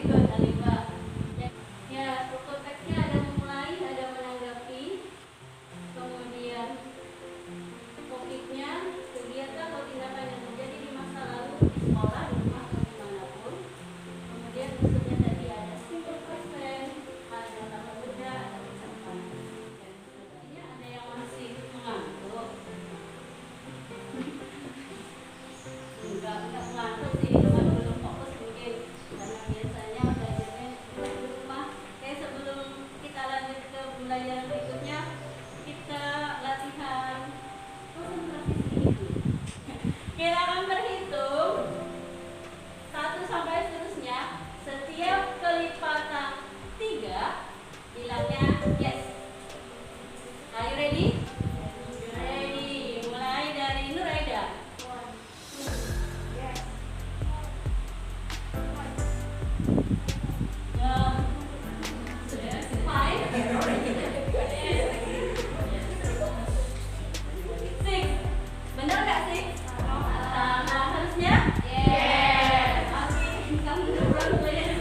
good, Alifah. Ya, struktur teksnya ada memulai, ada menanggapi, kemudian topiknya, kegiatan atau tindakan yang terjadi di masa lalu di sekolah, di rumah atau dimanapun. Kemudian unsurnya tadi ada simple present, ada kata benda, ada ucapan. Dan sepertinya ada yang masih mengantuk. Enggak mengantuk sih, cuma belum fokus mungkin karena biasanya belajarnya di rumah. Kayak sebelum kita lanjut ke pembelajaran berikutnya, kita latihan konsentrasi sedikit. Kita akan berhitung 1 sampai seterusnya. Setiap kelipatan 3 bilangnya yes. Are you ready? Ready. Mulai dari Nuraida. Benar nggak sih? Sama harusnya? Yes. Oke, kamu duluan boleh.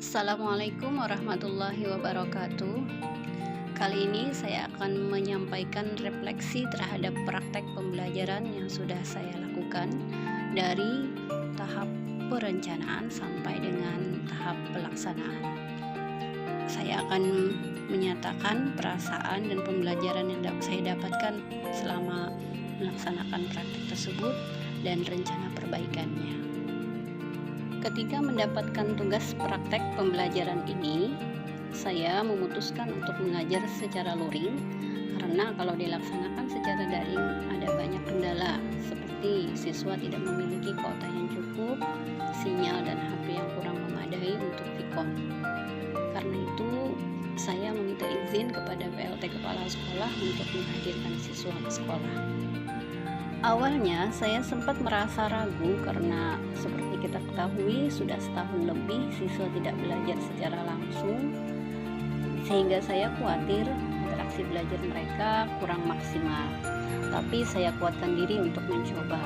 Assalamualaikum warahmatullahi wabarakatuh. Kali ini saya akan menyampaikan refleksi terhadap praktek pembelajaran yang sudah saya lakukan dari tahap perencanaan sampai dengan tahap pelaksanaan. Saya akan menyatakan perasaan dan pembelajaran yang saya dapatkan selama melaksanakan praktek tersebut dan rencana perbaikannya. Ketika mendapatkan tugas praktek pembelajaran ini, saya memutuskan untuk mengajar secara luring karena kalau dilaksanakan secara daring ada banyak kendala seperti siswa tidak memiliki kuota yang cukup, sinyal dan HP yang kurang memadai untuk Vkon. Karena itu, saya meminta izin kepada PLT Kepala Sekolah untuk menghadirkan siswa ke sekolah. Awalnya saya sempat merasa ragu karena seperti kita ketahui sudah setahun lebih siswa tidak belajar secara langsung, sehingga saya khawatir interaksi belajar mereka kurang maksimal. Tapi saya kuatkan diri untuk mencoba.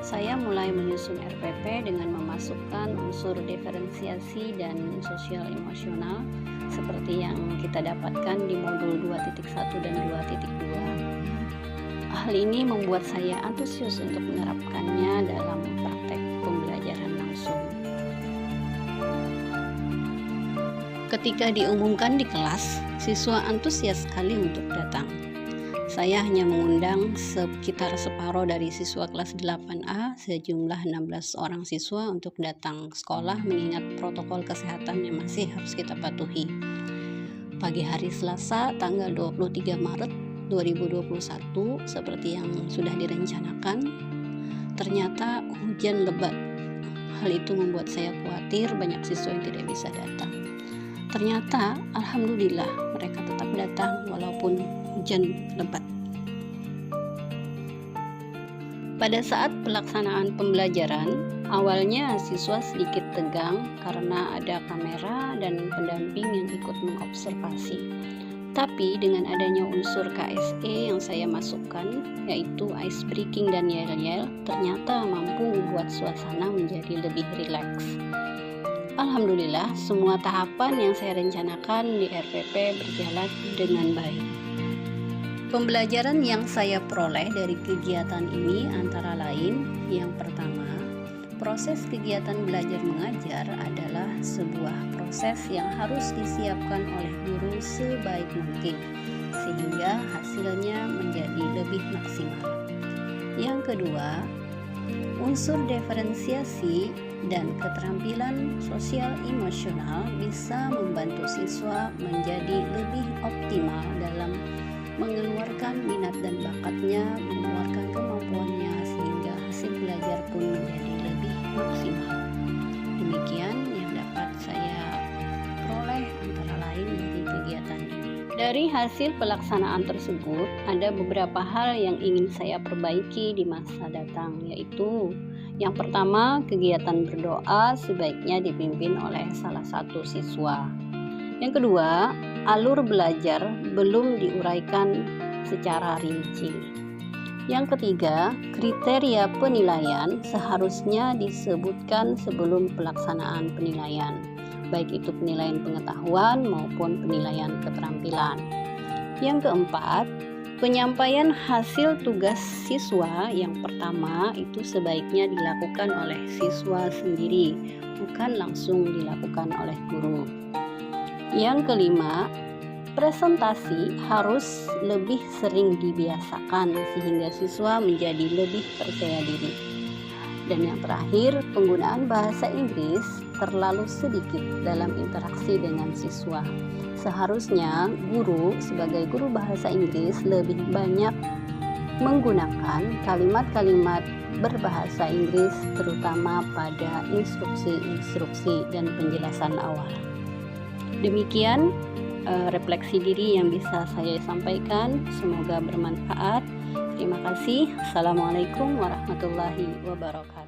Saya mulai menyusun RPP dengan memasukkan unsur diferensiasi dan sosial emosional seperti yang kita dapatkan di modul 2.1 dan 2.2. Hal ini membuat saya antusias untuk menerapkannya dalam praktek pembelajaran langsung. Ketika diumumkan di kelas, siswa antusias sekali untuk datang. Saya hanya mengundang sekitar separuh dari siswa kelas 8A, sejumlah 16 orang siswa untuk datang ke sekolah mengingat protokol kesehatan yang masih harus kita patuhi. Pagi hari Selasa, tanggal 23 Maret 2021 seperti yang sudah direncanakan, ternyata hujan lebat. Hal itu membuat saya khawatir banyak siswa yang tidak bisa datang. Ternyata alhamdulillah mereka tetap datang walaupun hujan lebat. Pada saat pelaksanaan pembelajaran, awalnya siswa sedikit tegang karena ada kamera dan pendamping yang ikut mengobservasi. Tapi dengan adanya unsur KSE yang saya masukkan, yaitu ice breaking dan yel-yel, ternyata mampu membuat suasana menjadi lebih rileks. Alhamdulillah, semua tahapan yang saya rencanakan di RPP berjalan dengan baik. Pembelajaran yang saya peroleh dari kegiatan ini antara lain, yang pertama, proses kegiatan belajar mengajar adalah sebuah proses yang harus disiapkan oleh guru sebaik mungkin sehingga hasilnya menjadi lebih maksimal. Yang kedua, unsur diferensiasi dan keterampilan sosial emosional bisa membantu siswa menjadi lebih optimal dalam mengeluarkan minat dan bakatnya, mengeluarkan kemampuannya sehingga hasil belajar pun menjadi lebih maksimal. Demikian yang dapat saya peroleh antara lain dari kegiatan ini. Dari hasil pelaksanaan tersebut, ada beberapa hal yang ingin saya perbaiki di masa datang, yaitu yang pertama, kegiatan berdoa sebaiknya dipimpin oleh salah satu siswa. Yang kedua, alur belajar belum diuraikan secara rinci. Yang ketiga, kriteria penilaian seharusnya disebutkan sebelum pelaksanaan penilaian, baik itu penilaian pengetahuan maupun penilaian keterampilan. Yang keempat, penyampaian hasil tugas siswa yang pertama itu sebaiknya dilakukan oleh siswa sendiri, bukan langsung dilakukan oleh guru. Yang kelima, presentasi harus lebih sering dibiasakan sehingga siswa menjadi lebih percaya diri. Dan yang terakhir, penggunaan bahasa Inggris terlalu sedikit dalam interaksi dengan siswa. Seharusnya guru sebagai guru bahasa Inggris lebih banyak menggunakan kalimat-kalimat berbahasa Inggris terutama pada instruksi-instruksi dan penjelasan awal. Demikian refleksi diri yang bisa saya sampaikan, semoga bermanfaat. Terima kasih. Assalamualaikum warahmatullahi wabarakatuh.